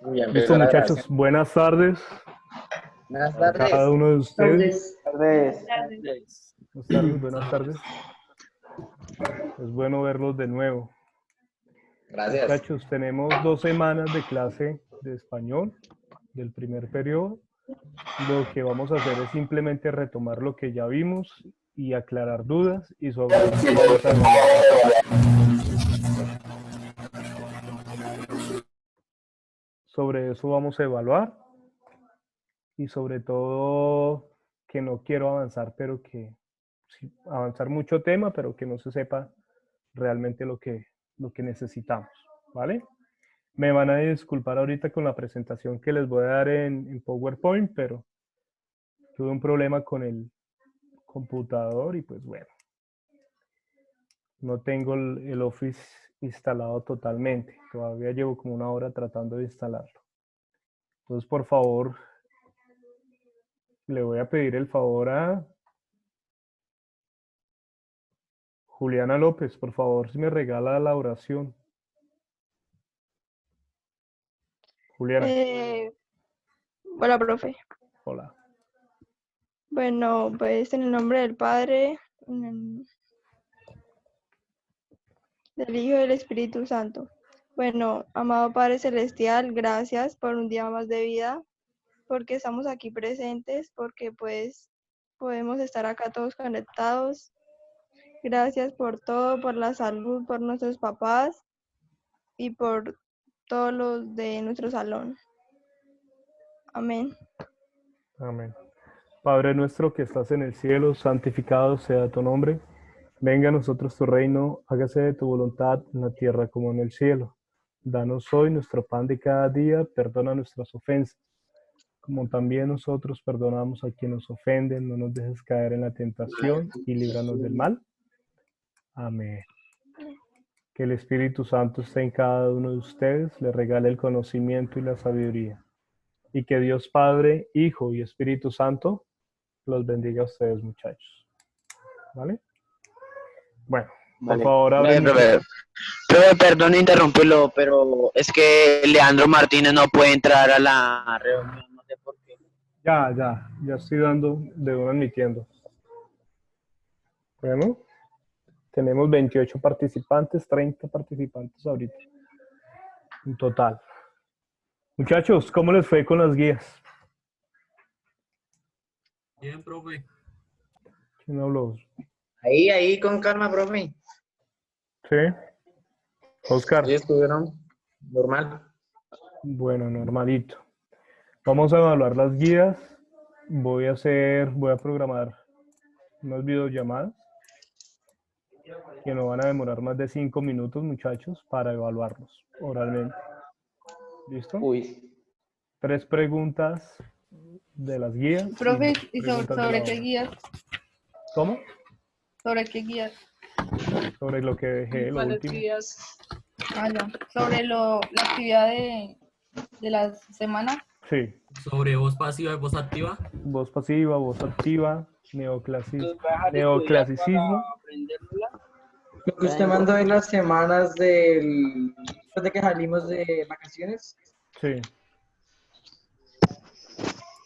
Uy, ya Listo, empezó la muchachos. grabación. Buenas tardes Buenas a cada tardes. uno de ustedes. Tardes. Buenas tardes, buenas tardes. Es bueno verlos de nuevo. Gracias. Muchachos, tenemos 2 semanas de clase de español del primer periodo. Lo que vamos a hacer es simplemente retomar lo que ya vimos y aclarar dudas, y sobre eso vamos a evaluar. Sobre eso vamos a evaluar, y sobre todo que no quiero avanzar, pero que sí, avanzar mucho tema, pero que no se sepa realmente lo que necesitamos, ¿vale? Me van a disculpar ahorita con la presentación que les voy a dar en PowerPoint, pero tuve un problema con el computador y pues bueno, no tengo el Office instalado totalmente. Todavía llevo como 1 hora tratando de instalarlo. Entonces, por favor, le voy a pedir el favor a Juliana López, por favor, si me regala la oración. Juliana, Hola, profe. hola. Bueno, pues en el nombre del Padre, del Hijo y del Espíritu Santo. Bueno, amado Padre Celestial, gracias por un día más de vida, porque estamos aquí presentes, porque pues podemos estar acá todos conectados. Gracias por todo, por la salud, por nuestros papás y por todos los de nuestro salón. Amén. Amén. Padre nuestro que estás en el cielo, santificado sea tu nombre. Venga a nosotros tu reino, hágase de tu voluntad en la tierra como en el cielo. Danos hoy nuestro pan de cada día, perdona nuestras ofensas, como también nosotros perdonamos a quienes nos ofenden. No nos dejes caer en la tentación y líbranos del mal. Amén. Que el Espíritu Santo esté en cada uno de ustedes, le regale el conocimiento y la sabiduría. Y que Dios Padre, Hijo y Espíritu Santo los bendiga a ustedes, muchachos. ¿Vale? Bueno, por Vale. favor, abren mi... Profe, perdón interrumpirlo, pero es que Leandro Martínez no puede entrar a la reunión, no sé por qué. Ya estoy dando de uno admitiendo. Bueno, tenemos 28 participantes, 30 participantes ahorita, en total. Muchachos, ¿cómo les fue con las guías? Bien, profe. ¿Quién habló? Ahí, con calma, profe. ¿Sí? Oscar. Sí, estuvieron normal. Bueno, normalito. Vamos a evaluar las guías. Voy a programar unas videollamadas que no van a demorar más de 5 minutos, muchachos, para evaluarlos oralmente. ¿Listo? Uy. 3 preguntas de las guías. Profe, ¿y preguntas de sobre la qué hora. guías? ¿Cómo? ¿Sobre qué guías? Sobre lo que dejé, lo ¿Cuáles último. días? Ah, ya. Sobre la actividad de la semana. Sí. Sobre voz pasiva y voz activa. Voz pasiva, voz activa, Los voy a dejar estudiar para neoclasicismo. aprendérmela. Lo que usted mandó en las semanas después de que salimos de vacaciones. Sí.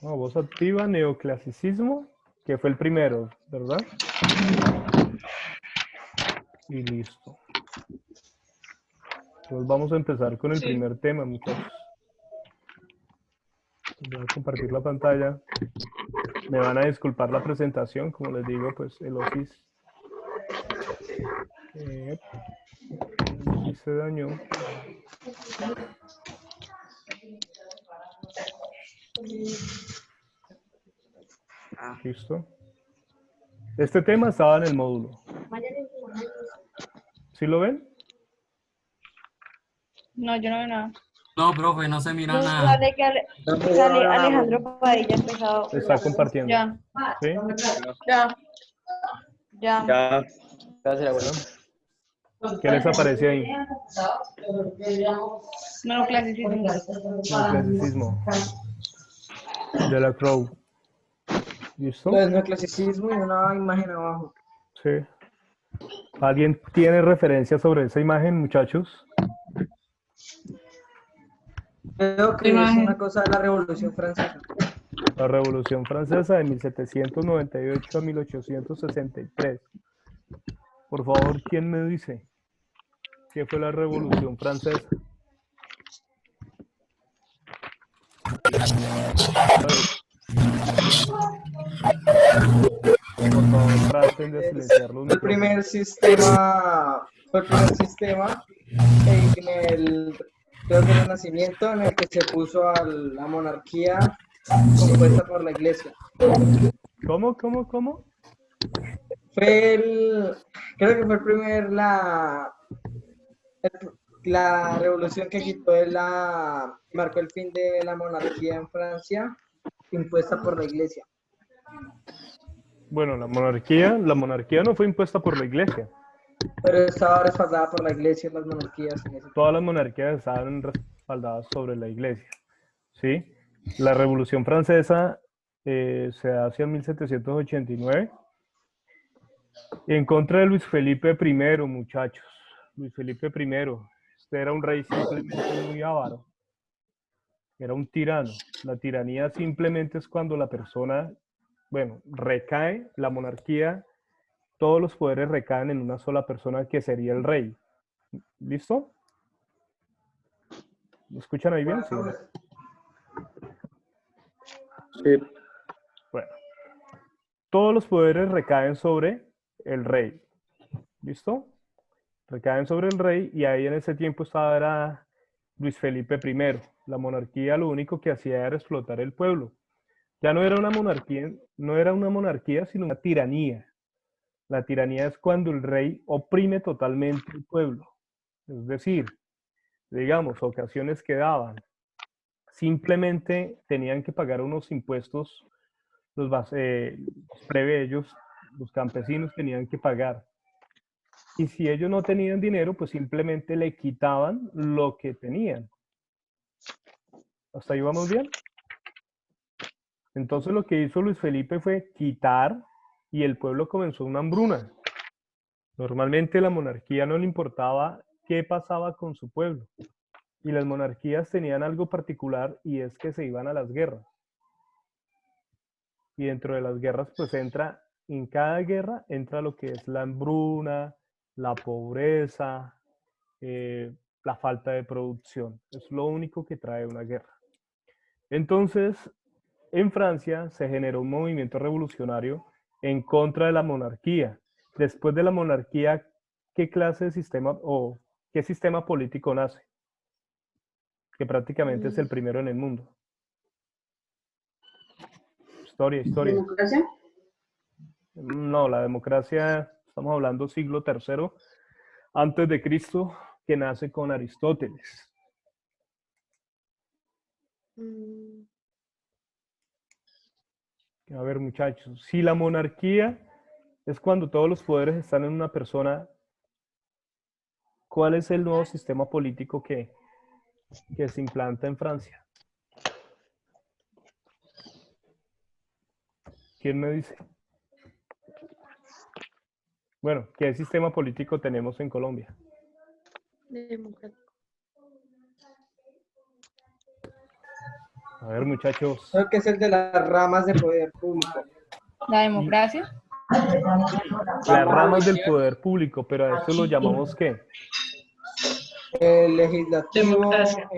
No, voz activa, neoclasicismo, que fue el primero, ¿verdad? Y listo. Entonces vamos a empezar con el primer tema, muchachos. Voy a compartir la pantalla. Me van a disculpar la presentación, como les digo, pues el Office se dañó. Listo. Este tema estaba en el módulo. ¿Sí lo ven? No, yo no veo nada. No, profe, no se mira Nos nada. sale que sale Alejandro Padilla empezado. Se está compartiendo. Ya, ¿Sí? ya. Ya. Ya. Gracias, abuelo. ¿Qué les aparece ahí? No, clasicismo. Neoclasicismo. De la Crow. ¿Listo? Lo del neoclasicismo y una imagen abajo. Sí. ¿Alguien tiene referencia sobre esa imagen, muchachos? Creo que es una cosa de la Revolución Francesa. La Revolución Francesa de 1798 a 1863. Por favor, ¿quién me dice qué fue la Revolución Francesa? Por favor, traten de silenciar los Fue el primer sistema en el, creo que el Renacimiento, en el que se puso a la monarquía compuesta por la iglesia. ¿Cómo? Creo que fue el primer, la revolución que marcó el fin de la monarquía en Francia, impuesta por la iglesia. Bueno, la monarquía no fue impuesta por la iglesia. Pero estaba respaldada por la iglesia, las monarquías. Todas las monarquías estaban respaldadas sobre la iglesia. ¿Sí? La Revolución Francesa se hace en 1789 en contra de Luis Felipe I, muchachos. Luis Felipe I. Este era un rey simplemente muy avaro. Era un tirano. La tiranía simplemente es cuando la persona, recae, la monarquía, todos los poderes recaen en una sola persona que sería el rey. ¿Listo? ¿Me escuchan ahí bien? Sí. Sí. Bueno, todos los poderes recaen sobre el rey. ¿Listo? Recaen sobre el rey y ahí en ese tiempo era Luis Felipe I. La monarquía lo único que hacía era explotar el pueblo. Ya no era una monarquía, sino una tiranía. La tiranía es cuando el rey oprime totalmente al pueblo. Es decir, digamos, ocasiones que daban. Simplemente tenían que pagar unos impuestos, los plebeyos, los campesinos tenían que pagar. Y si ellos no tenían dinero, pues simplemente le quitaban lo que tenían. ¿Hasta ahí vamos bien? Entonces lo que hizo Luis Felipe fue quitar y el pueblo comenzó una hambruna. Normalmente la monarquía no le importaba qué pasaba con su pueblo. Y las monarquías tenían algo particular y es que se iban a las guerras. Y dentro de las guerras, pues en cada guerra entra lo que es la hambruna, la pobreza, la falta de producción. Es lo único que trae una guerra. Entonces, en Francia se generó un movimiento revolucionario en contra de la monarquía. Después de la monarquía, ¿qué clase de sistema o qué sistema político nace? Que prácticamente es el primero en el mundo. Historia. ¿Democracia? No, la democracia, estamos hablando siglo III antes de Cristo, que nace con Aristóteles. A ver, muchachos, si la monarquía es cuando todos los poderes están en una persona, ¿cuál es el nuevo sistema político que se implanta en Francia? ¿Quién me dice? Bueno, ¿qué sistema político tenemos en Colombia? Democrático. A ver, muchachos. Creo que es el de las ramas de poder público. La democracia. Las ramas del poder público, pero a eso lo llamamos ¿qué? El legislativo, Democracia.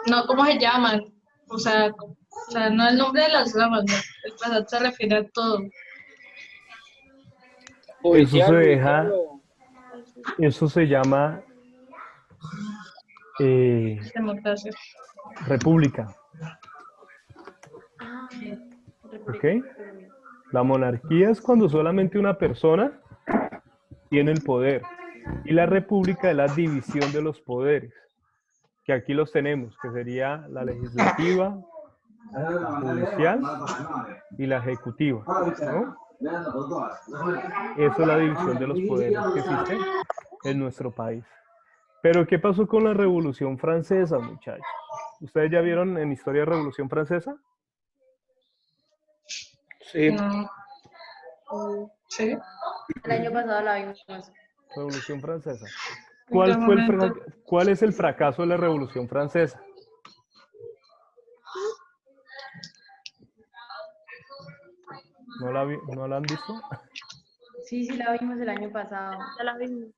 No, ¿cómo se llaman? O sea, no el nombre de las ramas, no. El pasado se refiere a todo. Eso se llama Democracia. república. ¿Ok? La monarquía es cuando solamente una persona tiene el poder. Y la república es la división de los poderes. Que aquí los tenemos, que sería la legislativa, la judicial y la ejecutiva, ¿no? Eso es la división de los poderes que existe en nuestro país. Pero, ¿qué pasó con la Revolución Francesa, muchachos? ¿Ustedes ya vieron en historia de Revolución Francesa? Sí. No. Sí. El año pasado la vimos. Revolución Francesa. ¿Cuál fue momento. cuál es el fracaso de la Revolución Francesa? ¿No la han visto? Sí, sí, la vimos el año pasado. Ya la vi.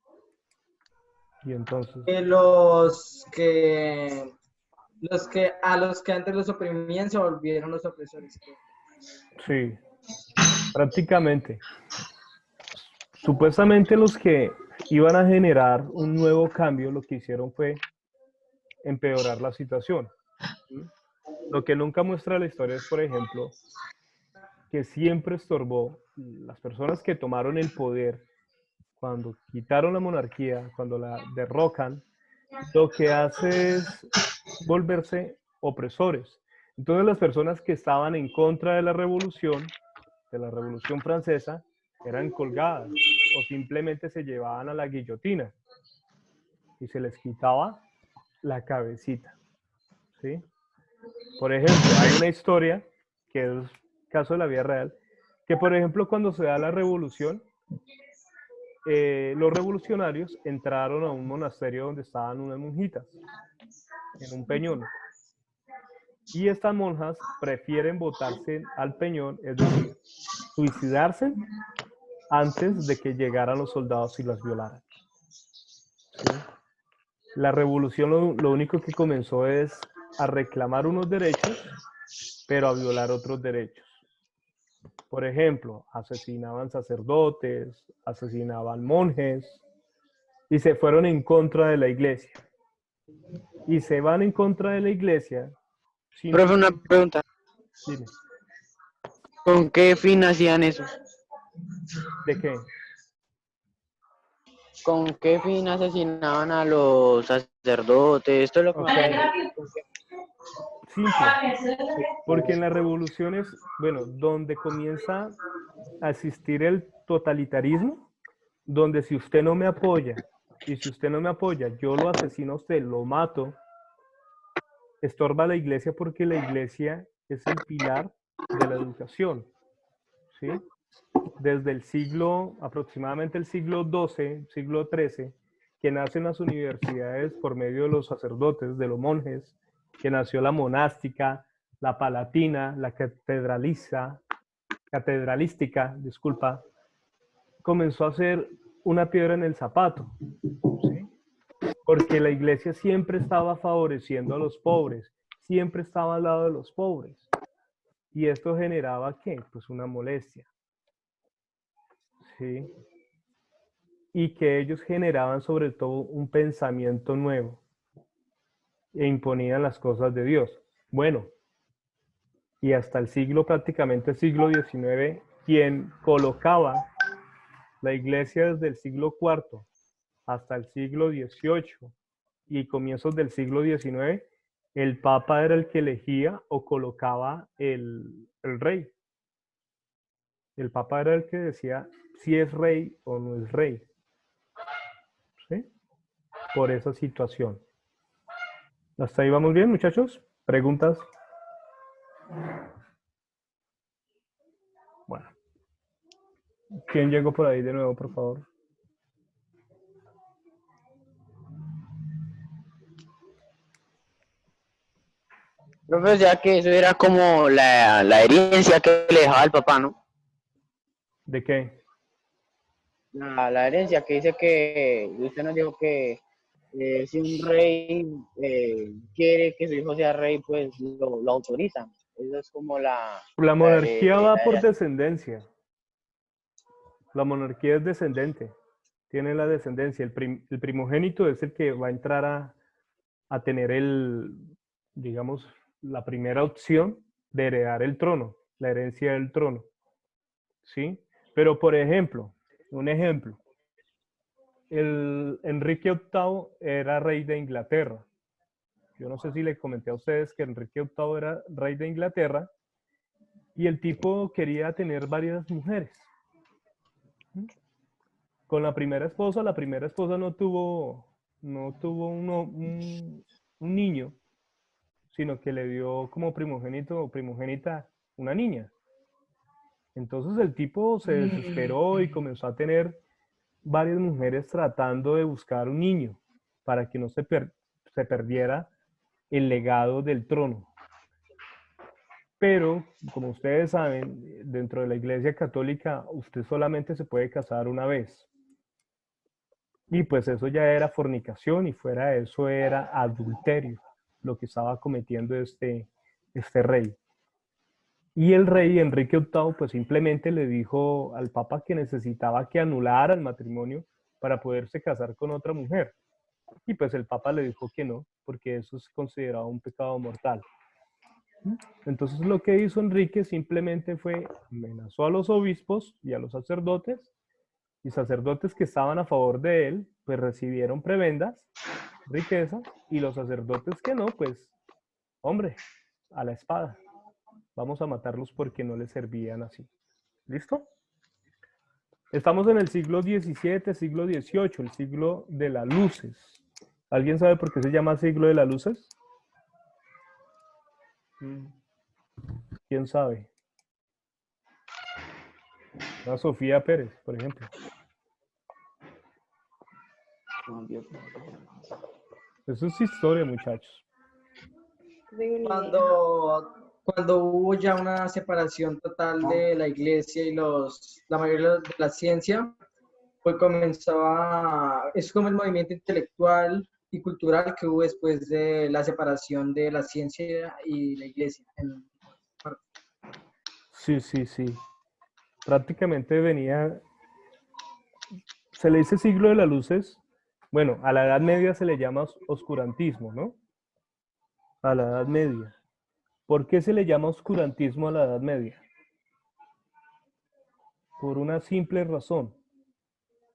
Y entonces, A los que antes los oprimían se volvieron los opresores. sí, prácticamente. Supuestamente los que iban a generar un nuevo cambio, lo que hicieron fue empeorar la situación. Lo que nunca muestra la historia es, por ejemplo, que siempre estorbó las personas que tomaron el poder cuando quitaron la monarquía, cuando la derrocan, lo que hace es volverse opresores. Entonces las personas que estaban en contra de la Revolución Francesa, eran colgadas o simplemente se llevaban a la guillotina y se les quitaba la cabecita, ¿sí? Por ejemplo, hay una historia que es caso de la vida real, que por ejemplo cuando se da la revolución, los revolucionarios entraron a un monasterio donde estaban unas monjitas, en un peñón. Y estas monjas prefieren botarse al peñón, es decir, suicidarse antes de que llegaran los soldados y las violaran. ¿Sí? La revolución lo único que comenzó es a reclamar unos derechos, pero a violar otros derechos. Por ejemplo, asesinaban sacerdotes, asesinaban monjes y se fueron en contra de la iglesia. Y se van en contra de la iglesia. Profe, una pregunta. Dime, ¿Con qué fin hacían eso? ¿de qué? ¿Con qué fin asesinaban a los sacerdotes? Esto es lo que Ok. me... Simple. Porque en las revoluciones, bueno, donde comienza a existir el totalitarismo, donde si usted no me apoya, y si usted no me apoya, yo lo asesino a usted, lo mato, estorba la iglesia porque la iglesia es el pilar de la educación, ¿sí? Desde el siglo, aproximadamente el siglo XII, siglo XIII, que nacen las universidades por medio de los sacerdotes, de los monjes, que nació la monástica, la palatina, la catedralística, disculpa, comenzó a ser una piedra en el zapato, ¿sí? Porque la iglesia siempre estaba favoreciendo a los pobres, siempre estaba al lado de los pobres. Y esto generaba, ¿qué? Pues una molestia, ¿sí? Y que ellos generaban sobre todo un pensamiento nuevo e imponían las cosas de Dios. Bueno, y hasta el siglo, prácticamente el siglo XIX, quien colocaba la iglesia desde el siglo IV hasta el siglo XVIII y comienzos del siglo XIX, el papa era el que elegía o colocaba el rey. El papa era el que decía si es rey o no es rey. ¿Sí? Por esa situación. ¿Hasta ahí vamos bien, muchachos? ¿Preguntas? Bueno. ¿Quién llegó por ahí de nuevo, por favor? Profe, ya que eso era como la herencia que le dejaba el papá, ¿no? ¿De qué? La herencia que dice que usted nos dijo que si un rey quiere que su hijo sea rey, pues lo autorizan. Eso es como La monarquía va por la- descendencia. La monarquía es descendente. Tiene la descendencia. El primogénito es el que va a entrar a tener digamos, la primera opción de heredar el trono, la herencia del trono. ¿Sí? Pero, por ejemplo, un ejemplo. El Enrique VIII era rey de Inglaterra. Yo no sé si le comenté a ustedes que Enrique VIII era rey de Inglaterra y el tipo quería tener varias mujeres. Con la primera esposa no tuvo un niño, sino que le dio como primogénito o primogénita una niña. Entonces el tipo se desesperó y comenzó a tener varias mujeres tratando de buscar un niño. para que no se perdiera el legado del trono. Pero, como ustedes saben, dentro de la Iglesia Católica, usted solamente se puede casar una vez. Y pues eso ya era fornicación y fuera de eso era adulterio, lo que estaba cometiendo este rey. Y el rey Enrique VIII pues simplemente le dijo al papa que necesitaba que anulara el matrimonio para poderse casar con otra mujer. Y pues el papa le dijo que no, porque eso es considerado un pecado mortal. Entonces lo que hizo Enrique simplemente fue amenazó a los obispos y a los sacerdotes, y sacerdotes que estaban a favor de él, pues recibieron prebendas, riquezas, y los sacerdotes que no, pues, hombre, a la espada. Vamos a matarlos porque no les servían así. ¿Listo? Estamos en el siglo XVII, siglo XVIII, el siglo de las luces. ¿Alguien sabe por qué se llama siglo de las luces? ¿Quién sabe? A Sofía Pérez, por ejemplo. Eso es historia, muchachos. Cuando hubo ya una separación total de la iglesia y la mayoría de la ciencia, pues es como el movimiento intelectual y cultural que hubo después de la separación de la ciencia y la iglesia. Sí. Prácticamente se le dice siglo de las luces. Bueno, a la Edad Media se le llama oscurantismo, ¿no? A la Edad Media. ¿Por qué se le llama oscurantismo a la Edad Media? Por una simple razón.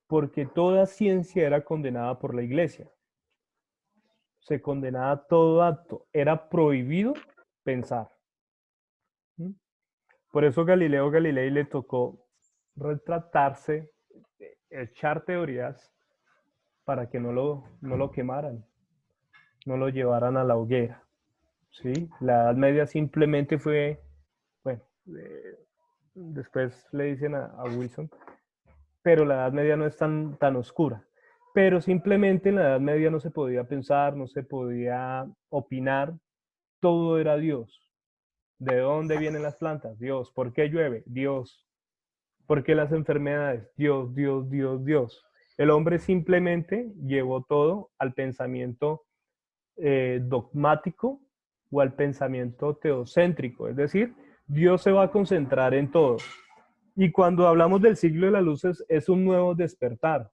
Porque toda ciencia era condenada por la iglesia. Se condenaba todo acto. Era prohibido pensar. Por eso Galileo Galilei le tocó retratarse, echar teorías para que no lo quemaran, no lo llevaran a la hoguera. ¿Sí? La Edad Media simplemente fue, bueno, después le dicen a Wilson, pero la Edad Media no es tan oscura. Pero simplemente en la Edad Media no se podía pensar, no se podía opinar, todo era Dios. ¿De dónde vienen las plantas? Dios. ¿Por qué llueve? Dios. ¿Por qué las enfermedades? Dios, Dios, Dios, Dios. El hombre simplemente llevó todo al pensamiento dogmático o al pensamiento teocéntrico. Es decir, Dios se va a concentrar en todo. Y cuando hablamos del siglo de las luces, es un nuevo despertar.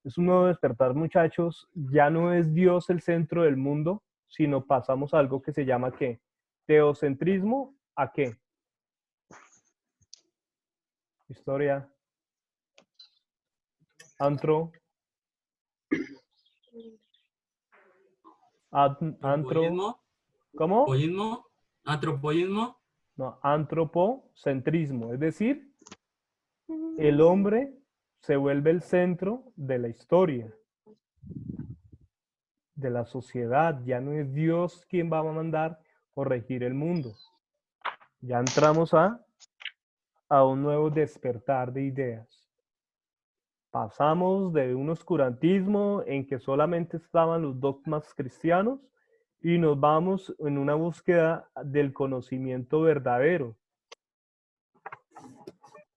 Es un nuevo despertar, muchachos. Ya no es Dios el centro del mundo, sino pasamos a algo que se llama ¿qué? Teocentrismo, ¿a qué? Historia. Antro. Antropoísmo. ¿Cómo? Poísmo. Antropoísmo. No, antropocentrismo. Es decir, el hombre se vuelve el centro de la historia, de la sociedad. Ya no es Dios quien va a mandar o regir el mundo. Ya entramos a un nuevo despertar de ideas. Pasamos de un oscurantismo en que solamente estaban los dogmas cristianos y nos vamos en una búsqueda del conocimiento verdadero.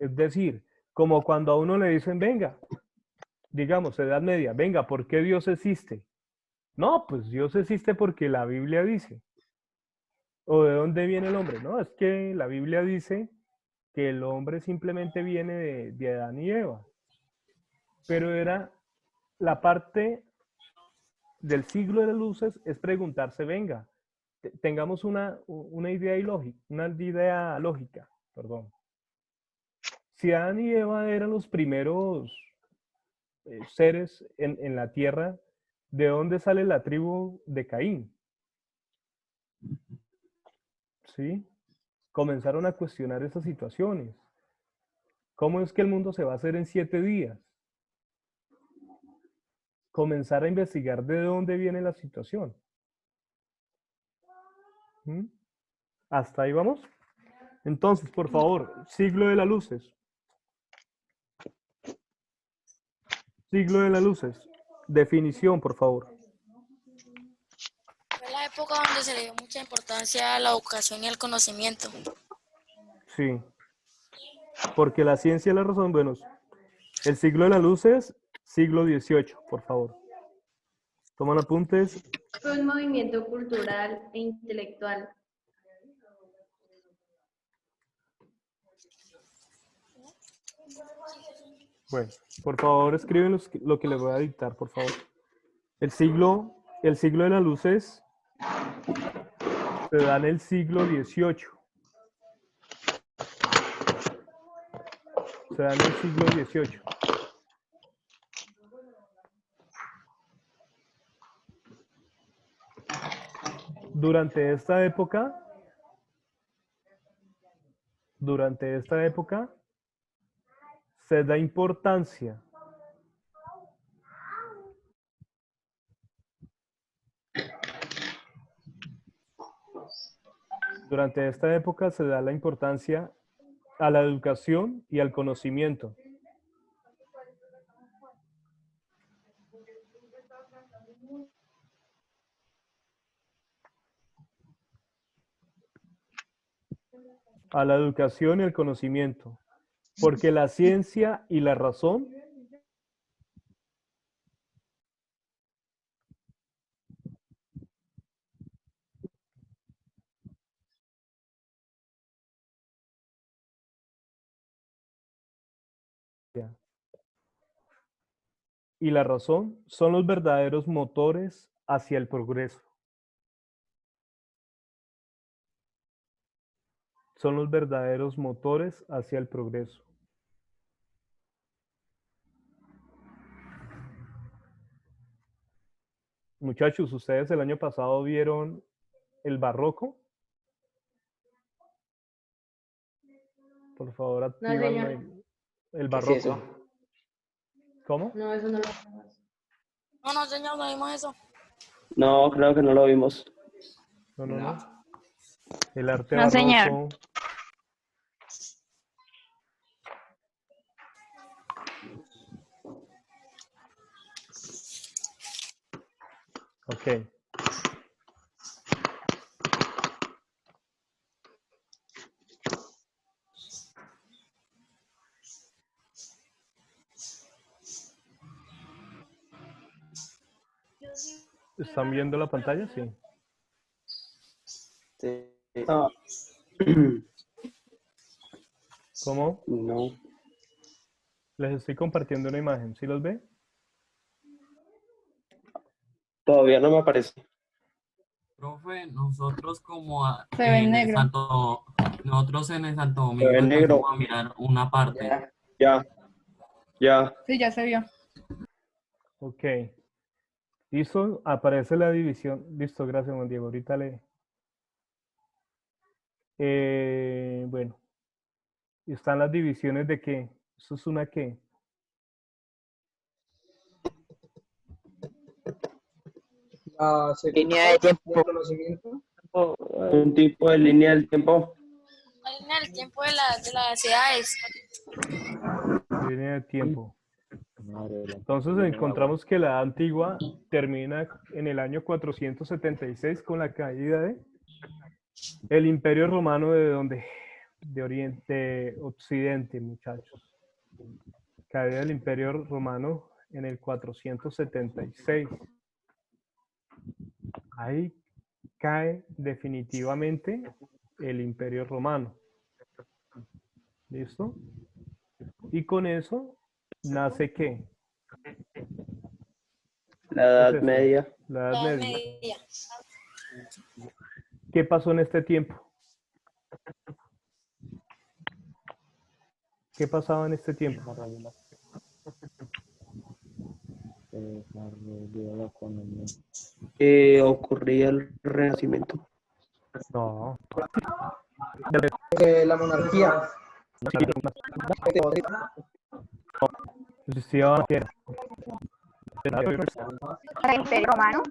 Es decir, como cuando a uno le dicen, venga, digamos, Edad Media, venga, ¿por qué Dios existe? No, pues Dios existe porque la Biblia dice. ¿O de dónde viene el hombre? No, es que la Biblia dice que el hombre simplemente viene de Adán y Eva. Pero era la parte del siglo de las luces es preguntarse, venga, tengamos una idea lógica, perdón. Si Adán y Eva eran los primeros seres en la tierra, ¿de dónde sale la tribu de Caín? ¿Sí? Comenzaron a cuestionar esas situaciones. ¿Cómo es que el mundo se va a hacer en 7 días? Comenzar a investigar de dónde viene la situación. ¿Hasta ahí vamos? Entonces, por favor, siglo de las luces. Siglo de las luces. Definición, por favor. Fue la época donde se le dio mucha importancia a la educación y al conocimiento. Sí. Porque la ciencia y la razón, bueno, el siglo de la luz es siglo XVIII, por favor. Toman apuntes. Fue un movimiento cultural e intelectual. Bueno, por favor, escriben lo que les voy a dictar, por favor. El siglo de la luz se da en el siglo XVIII. Se da en el siglo XVIII. Durante esta época, se da importancia la importancia a la educación y al conocimiento. A la educación y al conocimiento. Porque la ciencia y la razón son los verdaderos motores hacia el progreso. Son los verdaderos motores hacia el progreso. Muchachos, ¿ustedes el año pasado vieron el barroco? Por favor, activan el barroco. ¿Qué es eso? ¿Cómo? No, eso no lo hacemos. No, señor, no vimos eso. No, creo que no lo vimos. No. El arte No, barroco. señor. Ok. ¿Están viendo la pantalla? Sí. Sí. ¿Cómo? No. Les estoy compartiendo una imagen. ¿Sí los ve? Todavía no me aparece. Profe, nosotros como Se ve en negro. nosotros en el Santo Se Domingo ve negro. alcanzamos a mirar una parte. Ya. Sí, ya se vio. Ok. ¿Listo? Aparece la división. Listo, gracias, Juan Diego. Ahorita le... bueno. ¿Están las divisiones de qué? ¿Eso es una qué? Línea de tiempo. De conocimiento. Un tipo de línea del tiempo. La línea del tiempo de las edades. Línea de tiempo. Entonces encontramos que la edad antigua termina en el año 476 con la caída de el Imperio Romano de Oriente, Occidente, muchachos. Caída del Imperio Romano en el 476. Ahí cae definitivamente el Imperio Romano. ¿Listo? Y con eso nace ¿qué? La Edad Media. La Edad Media. ¿Qué pasó en este tiempo? ¿Qué pasaba en este tiempo? Ocurría el Renacimiento. No. La monarquía. Existía ¿El Imperio Romano?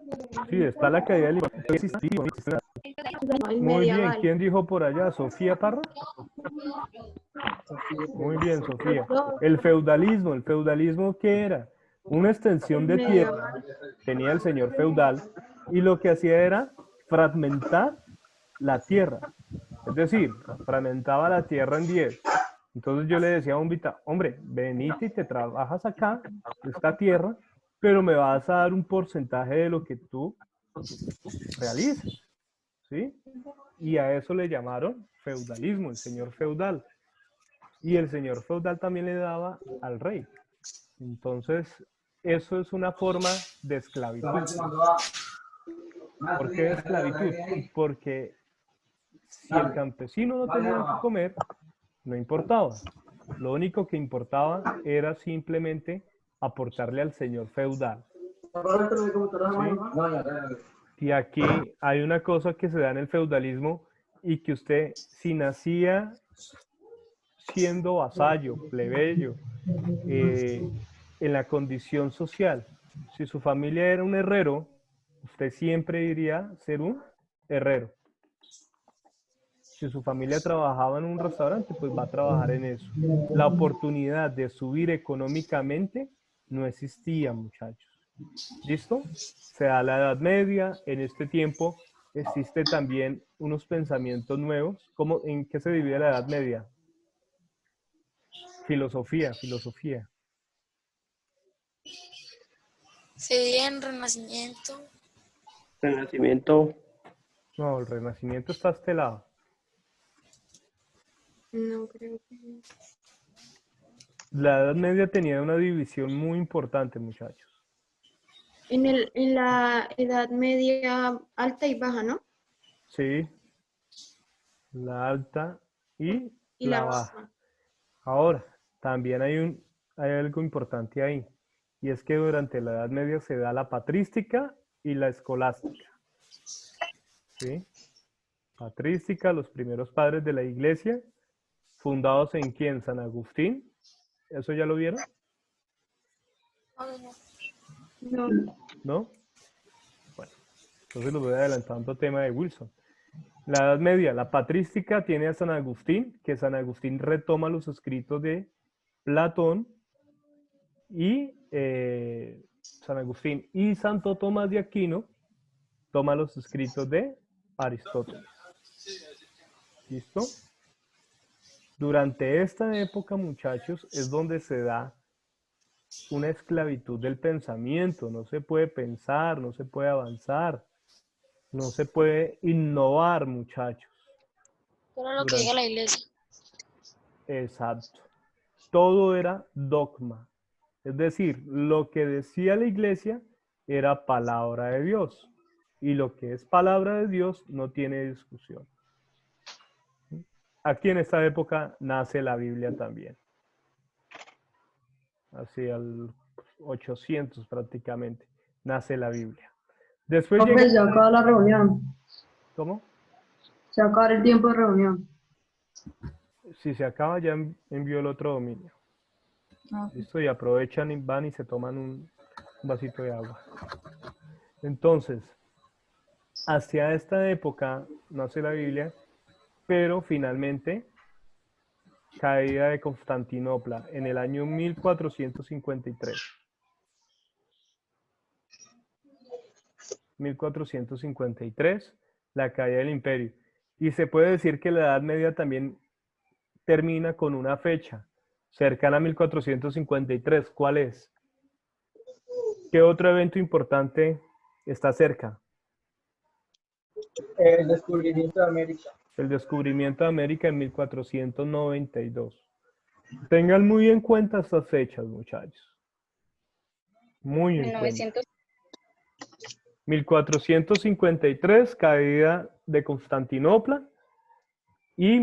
Sí, está la caída del Imperio. Muy bien, ¿quién dijo por allá? ¿Sofía Parra? Muy bien, Sofía. El feudalismo, ¿qué era? Una extensión de tierra tenía el señor feudal y lo que hacía era fragmentar la tierra. Es decir, fragmentaba la tierra en 10. Entonces yo le decía a un Vita, hombre, venite y te trabajas acá, esta tierra, pero me vas a dar un porcentaje de lo que tú realices. ¿Sí? Y a eso le llamaron feudalismo, el señor feudal. Y el señor feudal también le daba al rey. Entonces, eso es una forma de esclavitud. ¿Por qué de esclavitud? Porque si el campesino no tenía que comer, no importaba. Lo único que importaba era simplemente aportarle al señor feudal. ¿Sí? Y aquí hay una cosa que se da en el feudalismo y que usted, si nacía siendo vasallo, plebeyo, en la condición social, si su familia era un herrero, usted siempre iría a ser un herrero. Si su familia trabajaba en un restaurante, pues va a trabajar en eso. La oportunidad de subir económicamente no existía, muchachos. ¿Listo? Se da la Edad Media. En este tiempo existe también unos pensamientos nuevos. ¿En qué se divide la Edad Media? Filosofía. Se divide en Renacimiento. Renacimiento. No, el Renacimiento está a este lado. No creo que... La Edad Media tenía una división muy importante, muchachos. En la Edad Media alta y baja, ¿no? Sí. La alta y la baja. Ahora, también hay algo importante ahí. Y es que durante la Edad Media se da la patrística y la escolástica. ¿Sí? Patrística, los primeros padres de la iglesia, fundados en quién, San Agustín. ¿Eso ya lo vieron? No. ¿No? Bueno, entonces lo voy adelantando tema de Wilson. La Edad Media, la patrística tiene a San Agustín, que San Agustín retoma los escritos de Platón y San Agustín y Santo Tomás de Aquino toma los escritos de Aristóteles. ¿Listo? Durante esta época, muchachos, es donde se da una esclavitud del pensamiento. No se puede pensar, no se puede avanzar, no se puede innovar, muchachos. Todo lo que diga la iglesia. Exacto. Todo era dogma. Es decir, lo que decía la iglesia era palabra de Dios. Y lo que es palabra de Dios no tiene discusión. Aquí en esta época nace la Biblia también. Hacia el 800 prácticamente nace la Biblia. Después llega... Se acaba la reunión. ¿Cómo? Se acaba el tiempo de reunión. Si se acaba, ya envió el otro dominio. Listo, y aprovechan y van y se toman un vasito de agua. Entonces, hacia esta época nace la Biblia, pero finalmente caída de Constantinopla en el año 1453. 1453, la caída del imperio. Y se puede decir que la Edad Media también termina con una fecha cercana a 1453. ¿Cuál es? ¿Qué otro evento importante está cerca? El descubrimiento de América. El descubrimiento de América en 1492. Tengan muy en cuenta estas fechas, muchachos. Muy en cuenta. 1453, caída de Constantinopla, y